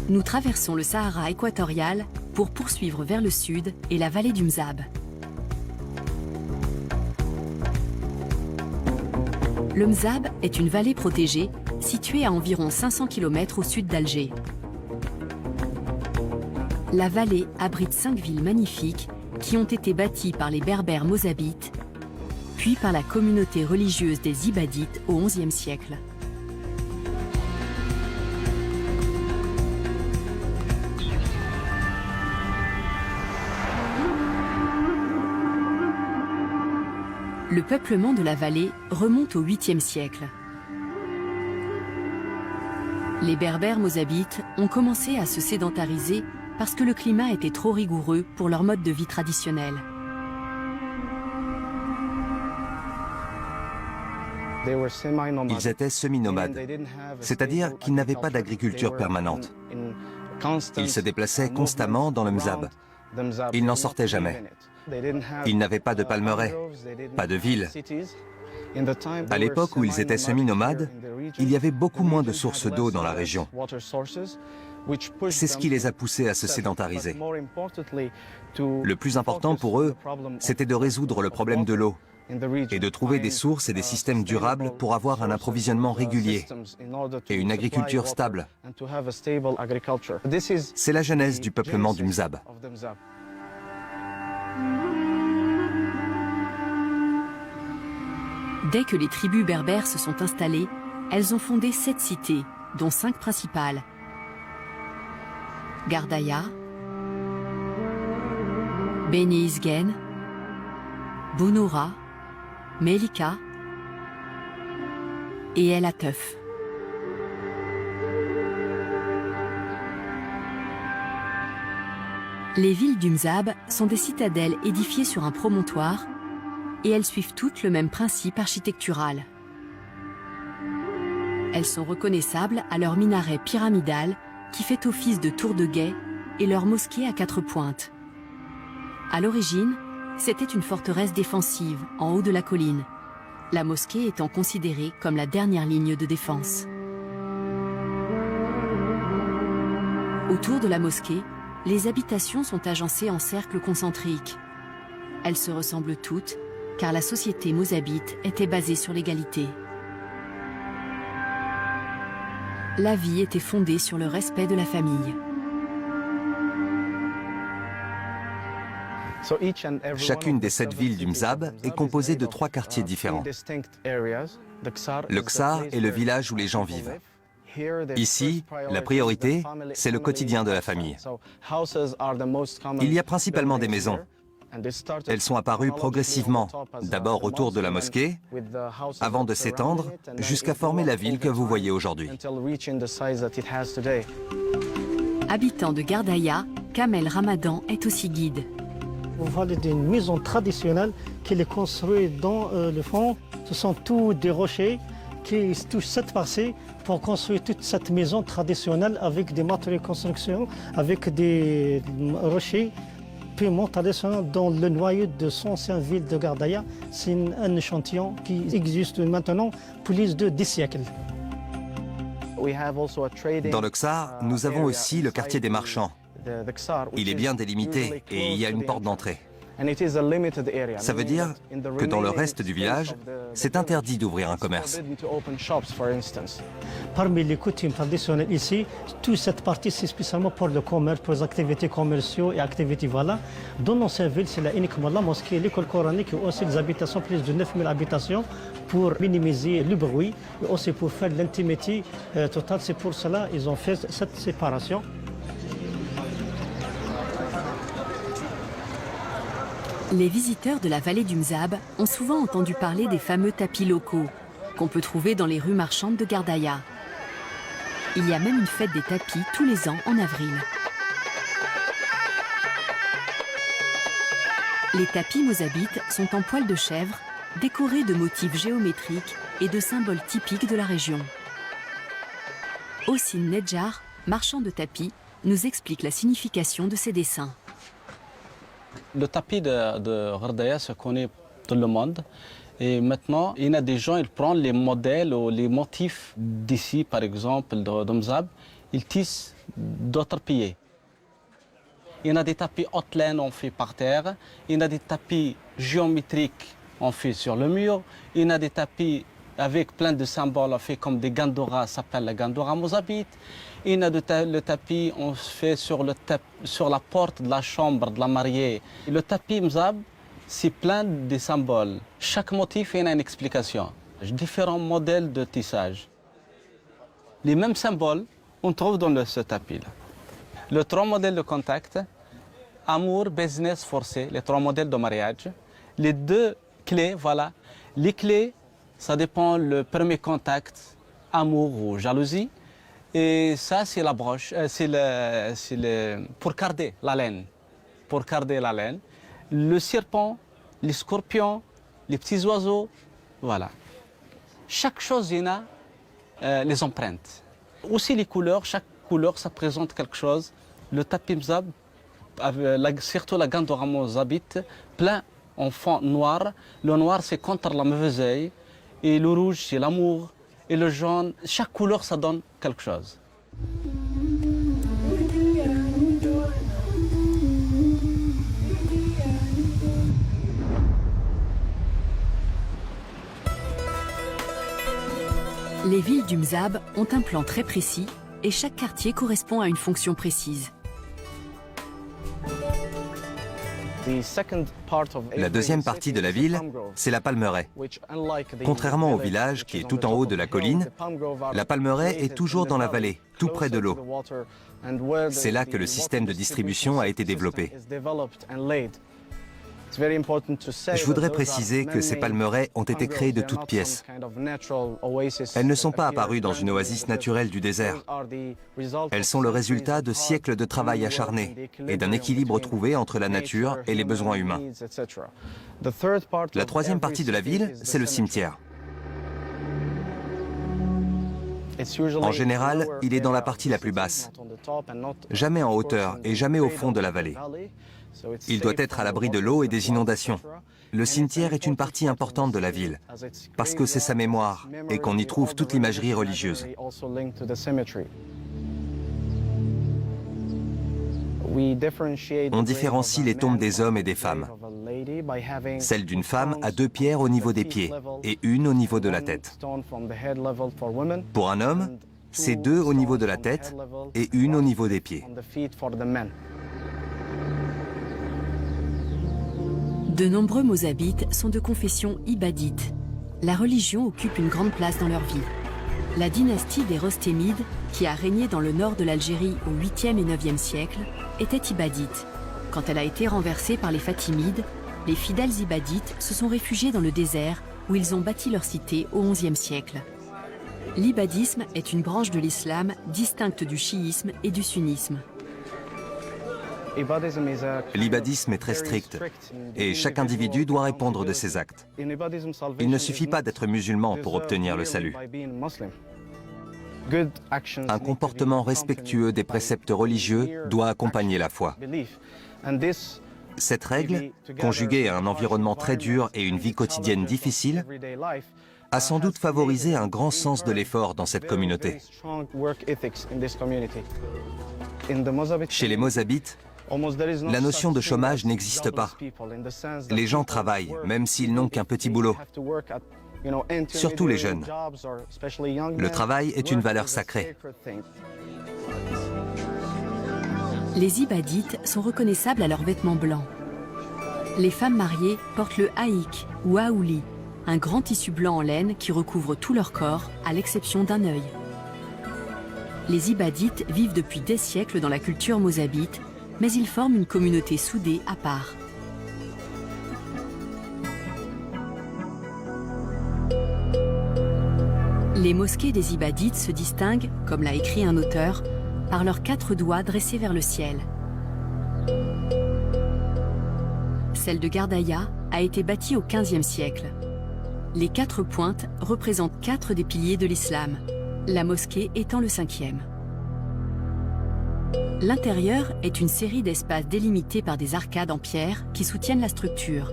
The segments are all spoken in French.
Nous traversons le Sahara équatorial pour poursuivre vers le sud et la vallée du Mzab. Le Mzab est une vallée protégée située à environ 500 km au sud d'Alger. La vallée abrite 5 villes magnifiques qui ont été bâties par les Berbères mozabites, puis par la communauté religieuse des Ibadites au XIe siècle. Le peuplement de la vallée remonte au 8e siècle. Les Berbères mozabites ont commencé à se sédentariser parce que le climat était trop rigoureux pour leur mode de vie traditionnel. Ils étaient semi-nomades, c'est-à-dire qu'ils n'avaient pas d'agriculture permanente. Ils se déplaçaient constamment dans le Mzab. Ils n'en sortaient jamais. Ils n'avaient pas de palmeraies, pas de villes. À l'époque où ils étaient semi-nomades, il y avait beaucoup moins de sources d'eau dans la région. C'est ce qui les a poussés à se sédentariser. Le plus important pour eux, c'était de résoudre le problème de l'eau et de trouver des sources et des systèmes durables pour avoir un approvisionnement régulier et une agriculture stable. C'est la genèse du peuplement du Mzab. Dès que les tribus berbères se sont installées, elles ont fondé 7 cités, dont 5 principales. Gardaïa, Beni Izgen, Bounoura, Melika et El Atef. Les villes du Mzab sont des citadelles édifiées sur un promontoire et elles suivent toutes le même principe architectural. Elles sont reconnaissables à leur minaret pyramidal qui fait office de tour de guet et leur mosquée à 4 pointes. À l'origine, c'était une forteresse défensive en haut de la colline, la mosquée étant considérée comme la dernière ligne de défense. Autour de la mosquée, les habitations sont agencées en cercles concentriques. Elles se ressemblent toutes, car la société mozabite était basée sur l'égalité. La vie était fondée sur le respect de la famille. Chacune des 7 villes du Mzab est composée de 3 quartiers différents. Le Ksar est le village où les gens vivent. Ici, la priorité, c'est le quotidien de la famille. Il y a principalement des maisons. Elles sont apparues progressivement, d'abord autour de la mosquée, avant de s'étendre jusqu'à former la ville que vous voyez aujourd'hui. Habitant de Gardaïa, Kamel Ramadan est aussi guide. Vous parlez d'une maison traditionnelle qui est construite dans le fond. Ce sont tous des rochers qui touchent cette partie pour construire toute cette maison traditionnelle avec des matériaux de construction, avec des rochers purement traditionnels dans le noyau de l'ancienne ville de Gardaïa. C'est un échantillon qui existe maintenant plus de 10 siècles. Dans le Ksar, nous avons aussi le quartier des marchands. Il est bien délimité et il y a une porte d'entrée. Ça veut dire que dans le reste du village, c'est interdit d'ouvrir un commerce. Parmi les coutumes traditionnelles ici, toute cette partie c'est spécialement pour le commerce, pour les activités commerciales et activités voilà. Dans l'ancienne ville, c'est uniquement la mosquée, l'école coranique et aussi les habitations, plus de 9000 habitations pour minimiser le bruit et aussi pour faire l'intimité totale. C'est pour cela qu'ils ont fait cette séparation. Les visiteurs de la vallée du Mzab ont souvent entendu parler des fameux tapis locaux qu'on peut trouver dans les rues marchandes de Gardaïa. Il y a même une fête des tapis tous les ans en avril. Les tapis mozabites sont en poil de chèvre, décorés de motifs géométriques et de symboles typiques de la région. Ossin Nedjar, marchand de tapis, nous explique la signification de ces dessins. Le tapis de Gardaïa se connaît dans le monde. Et maintenant, il y a des gens, ils prennent les modèles ou les motifs d'ici, par exemple, de Mzab. ils tissent d'autres piliers. Il y en a des tapis haute laine, on fait par terre. Il y en a des tapis géométriques, on fait sur le mur. Il y en a des tapis avec plein de symboles, on fait comme des gandoras, ça s'appelle la gandora mozabite. Il y en a le tapis, on fait sur la porte de la chambre de la mariée. Et le tapis mzab, c'est plein de symboles. Chaque motif, il y a une explication. Différents modèles de tissage. Les mêmes symboles, on trouve dans ce tapis-là. Les 3 modèles de contact, amour, business, forcé, les 3 modèles de mariage. Les 2 clés, voilà. Les clés, ça dépend le premier contact, amour ou jalousie. Et ça, c'est la broche, pour garder la laine. Pour garder la laine. Le serpent, les scorpions, les petits oiseaux, voilà. Chaque chose, il y en a les empreintes. Aussi les couleurs, chaque couleur, ça présente quelque chose. Le tapis mzab, surtout la gandora mozabite, plein en fond noir. Le noir, c'est contre la mauvaise œil. Et le rouge, c'est l'amour. Et le jaune, chaque couleur, ça donne quelque chose. Les villes du Mzab ont un plan très précis et chaque quartier correspond à une fonction précise. La deuxième partie de la ville, c'est la palmeraie. Contrairement au village qui est tout en haut de la colline, la palmeraie est toujours dans la vallée, tout près de l'eau. C'est là que le système de distribution a été développé. Je voudrais préciser que ces palmeraies ont été créées de toutes pièces. Elles ne sont pas apparues dans une oasis naturelle du désert. Elles sont le résultat de siècles de travail acharné et d'un équilibre trouvé entre la nature et les besoins humains. La troisième partie de la ville, c'est le cimetière. En général, il est dans la partie la plus basse, jamais en hauteur et jamais au fond de la vallée. Il doit être à l'abri de l'eau et des inondations. Le cimetière est une partie importante de la ville, parce que c'est sa mémoire et qu'on y trouve toute l'imagerie religieuse. On différencie les tombes des hommes et des femmes. Celle d'une femme a 2 pierres au niveau des pieds et une au niveau de la tête. Pour un homme, c'est 2 au niveau de la tête et une au niveau des pieds. De nombreux Mozabites sont de confession ibadite. La religion occupe une grande place dans leur vie. La dynastie des Rostémides, qui a régné dans le nord de l'Algérie au 8e et 9e siècle, était ibadite. Quand elle a été renversée par les Fatimides, les fidèles ibadites se sont réfugiés dans le désert où ils ont bâti leur cité au 11e siècle. L'ibadisme est une branche de l'islam distincte du chiisme et du sunnisme. L'ibadisme est très strict et chaque individu doit répondre de ses actes. Il ne suffit pas d'être musulman pour obtenir le salut. Un comportement respectueux des préceptes religieux doit accompagner la foi. Cette règle, conjuguée à un environnement très dur et une vie quotidienne difficile, a sans doute favorisé un grand sens de l'effort dans cette communauté. Chez les Mozabites, la notion de chômage n'existe pas. Les gens travaillent, même s'ils n'ont qu'un petit boulot. Surtout les jeunes. Le travail est une valeur sacrée. Les ibadites sont reconnaissables à leurs vêtements blancs. Les femmes mariées portent le haïk ou aouli, un grand tissu blanc en laine qui recouvre tout leur corps, à l'exception d'un œil. Les ibadites vivent depuis des siècles dans la culture mozabite, mais ils forment une communauté soudée à part. Les mosquées des ibadites se distinguent, comme l'a écrit un auteur, par leurs 4 doigts dressés vers le ciel. Celle de Gardaïa a été bâtie au XVe siècle. Les 4 pointes représentent 4 des piliers de l'islam, la mosquée étant le 5e. L'intérieur est une série d'espaces délimités par des arcades en pierre qui soutiennent la structure.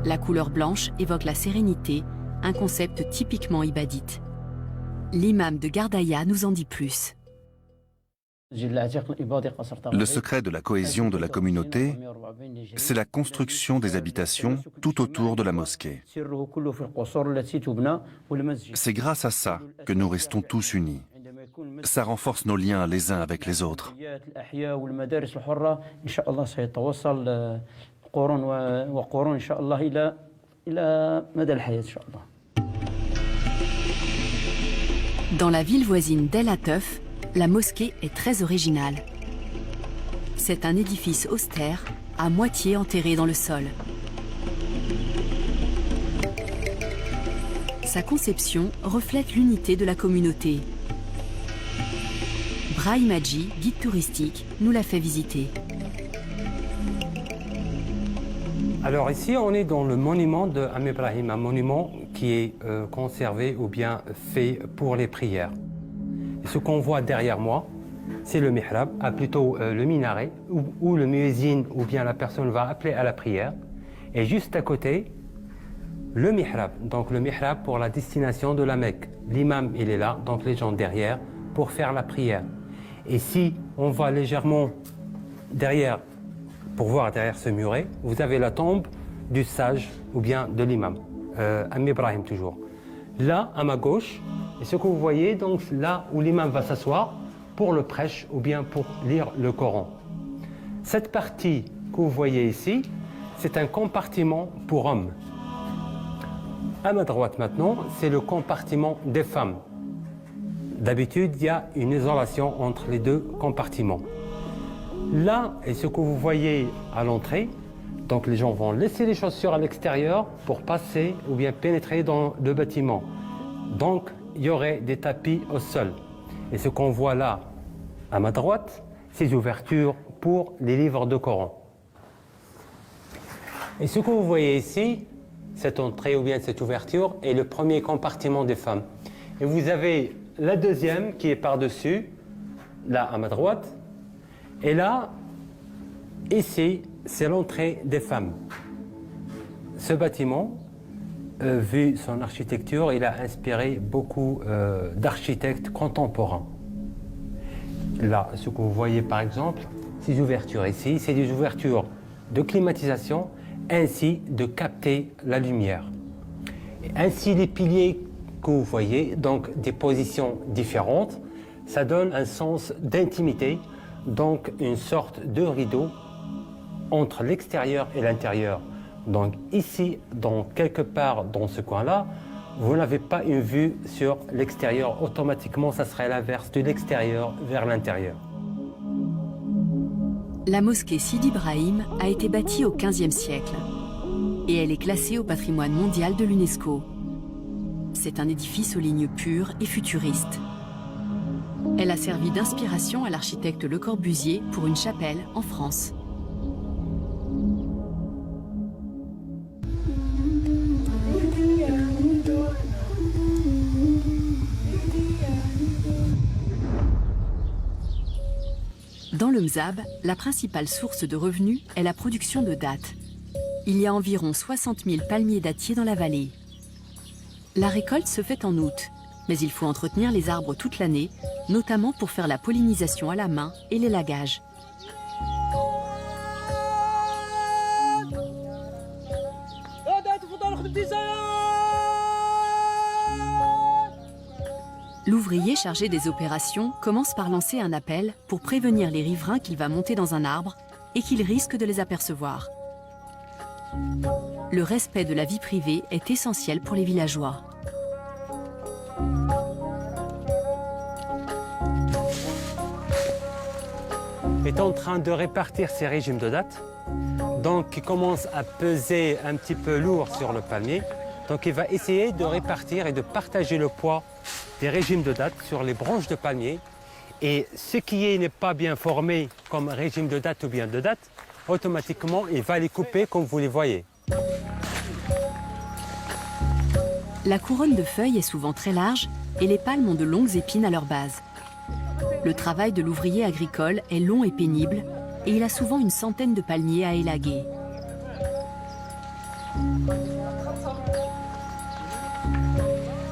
La couleur blanche évoque la sérénité, un concept typiquement ibadite. L'imam de Gardaïa nous en dit plus. Le secret de la cohésion de la communauté, c'est la construction des habitations tout autour de la mosquée. C'est grâce à ça que nous restons tous unis. Ça renforce nos liens les uns avec les autres. Dans la ville voisine d'El Atef, la mosquée est très originale. C'est un édifice austère, à moitié enterré dans le sol. Sa conception reflète l'unité de la communauté. Brahim Hadji, guide touristique, nous l'a fait visiter. Alors ici, on est dans le monument de Am Ibrahim, un monument qui est conservé ou bien fait pour les prières. Et ce qu'on voit derrière moi, c'est le mihrab, plutôt le minaret, où le muezzin ou bien la personne va appeler à la prière. Et juste à côté, le mihrab, donc le mihrab pour la destination de la Mecque. L'imam, il est là, donc les gens derrière, pour faire la prière. Et si on va légèrement derrière, pour voir derrière ce muret, vous avez la tombe du sage ou bien de l'imam, Am Ibrahim toujours. Là, à ma gauche, et ce que vous voyez, donc là où l'imam va s'asseoir pour le prêche ou bien pour lire le Coran. Cette partie que vous voyez ici, c'est un compartiment pour hommes. À ma droite maintenant, c'est le compartiment des femmes. D'habitude, il y a une isolation entre les deux compartiments. Là, et ce que vous voyez à l'entrée, donc les gens vont laisser les chaussures à l'extérieur pour passer ou bien pénétrer dans le bâtiment. Donc, il y aurait des tapis au sol. Et ce qu'on voit là, à ma droite, ces ouvertures pour les livres de Coran. Et ce que vous voyez ici, cette entrée ou bien cette ouverture, est le premier compartiment des femmes. Et vous avez la deuxième qui est par-dessus, là à ma droite. Et là, ici, c'est l'entrée des femmes. Ce bâtiment, vu son architecture, il a inspiré beaucoup d'architectes contemporains. Là, ce que vous voyez par exemple, ces ouvertures ici, c'est des ouvertures de climatisation, ainsi de capter la lumière. Et ainsi, les piliers que vous voyez, donc des positions différentes, ça donne un sens d'intimité, donc une sorte de rideau entre l'extérieur et l'intérieur. Donc ici, quelque part dans ce coin-là, vous n'avez pas une vue sur l'extérieur. Automatiquement, ça serait l'inverse, de l'extérieur vers l'intérieur. La mosquée Sidi Ibrahim a été bâtie au XVe siècle et elle est classée au patrimoine mondial de l'UNESCO. C'est un édifice aux lignes pures et futuristes. Elle a servi d'inspiration à l'architecte Le Corbusier pour une chapelle en France. Dans le Mzab, la principale source de revenus est la production de dattes. Il y a environ 60 000 palmiers dattiers dans la vallée. La récolte se fait en août, mais il faut entretenir les arbres toute l'année, notamment pour faire la pollinisation à la main et l'élagage. L'ouvrier chargé des opérations commence par lancer un appel pour prévenir les riverains qu'il va monter dans un arbre et qu'ils risquent de les apercevoir. Le respect de la vie privée est essentiel pour les villageois. Est en train de répartir ces régimes de dattes, donc qui commence à peser un petit peu lourd sur le palmier. Donc il va essayer de répartir et de partager le poids des régimes de dattes sur les branches de palmier. Et ce qui n'est pas bien formé comme régime de dattes ou bien de dattes, automatiquement il va les couper comme vous les voyez. La couronne de feuilles est souvent très large et les palmes ont de longues épines à leur base. Le travail de l'ouvrier agricole est long et pénible et il a souvent une centaine de palmiers à élaguer.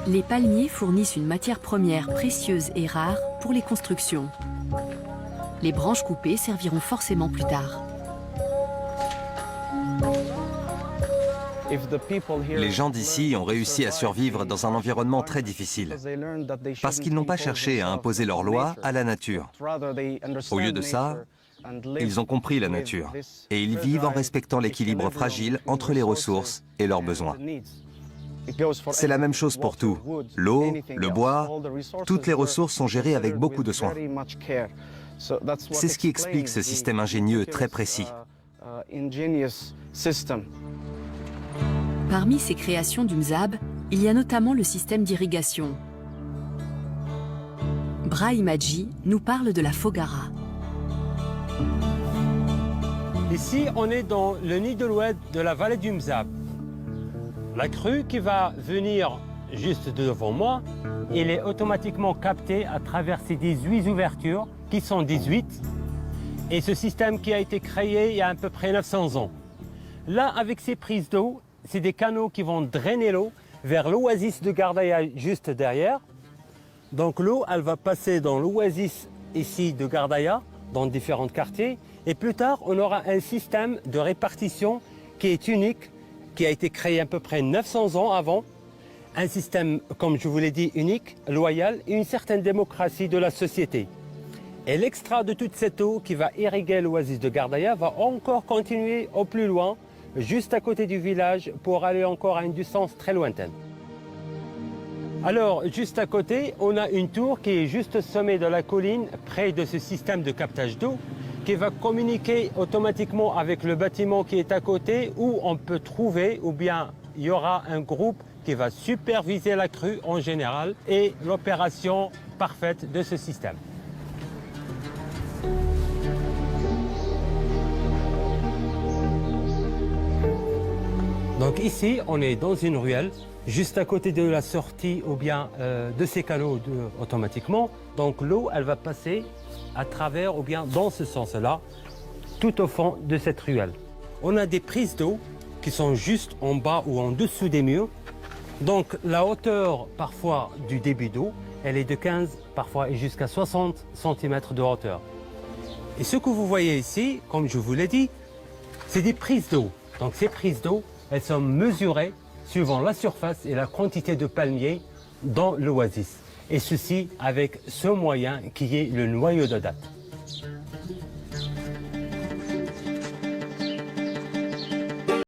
Les palmiers fournissent une matière première précieuse et rare pour les constructions. Les branches coupées serviront forcément plus tard. Les gens d'ici ont réussi à survivre dans un environnement très difficile, parce qu'ils n'ont pas cherché à imposer leurs lois à la nature. Au lieu de ça, ils ont compris la nature, et ils vivent en respectant l'équilibre fragile entre les ressources et leurs besoins. C'est la même chose pour tout. L'eau, le bois, toutes les ressources sont gérées avec beaucoup de soin. C'est ce qui explique ce système ingénieux très précis. Parmi ces créations du Mzab, il y a notamment le système d'irrigation. Brahim Hadji nous parle de la Fogara. Ici, on est dans le nid de l'oued de la vallée du Mzab. La crue qui va venir juste devant moi, elle est automatiquement captée à travers ces 18 ouvertures, qui sont 18, et ce système qui a été créé il y a à peu près 900 ans. Là, avec ces prises d'eau, c'est des canaux qui vont drainer l'eau vers l'oasis de Gardaya juste derrière. Donc l'eau, elle va passer dans l'oasis ici de Gardaya, dans différents quartiers. Et plus tard, on aura un système de répartition qui est unique, qui a été créé à peu près 900 ans avant. Un système, comme je vous l'ai dit, unique, loyal et une certaine démocratie de la société. Et l'extra de toute cette eau qui va irriguer l'oasis de Gardaya va encore continuer au plus loin, juste à côté du village, pour aller encore à une distance très lointaine. Alors, juste à côté, on a une tour qui est juste au sommet de la colline, près de ce système de captage d'eau, qui va communiquer automatiquement avec le bâtiment qui est à côté, où on peut trouver, ou bien il y aura un groupe qui va superviser la crue en général et l'opération parfaite de ce système. Donc ici, on est dans une ruelle, juste à côté de la sortie ou bien de ces canaux automatiquement. Donc l'eau, elle va passer à travers ou bien dans ce sens-là, tout au fond de cette ruelle. On a des prises d'eau qui sont juste en bas ou en dessous des murs. Donc la hauteur parfois du débit d'eau, elle est de 15, parfois jusqu'à 60 cm de hauteur. Et ce que vous voyez ici, comme je vous l'ai dit, c'est des prises d'eau. Donc ces prises d'eau, elles sont mesurées suivant la surface et la quantité de palmiers dans l'oasis. Et ceci avec ce moyen qui est le noyau de date.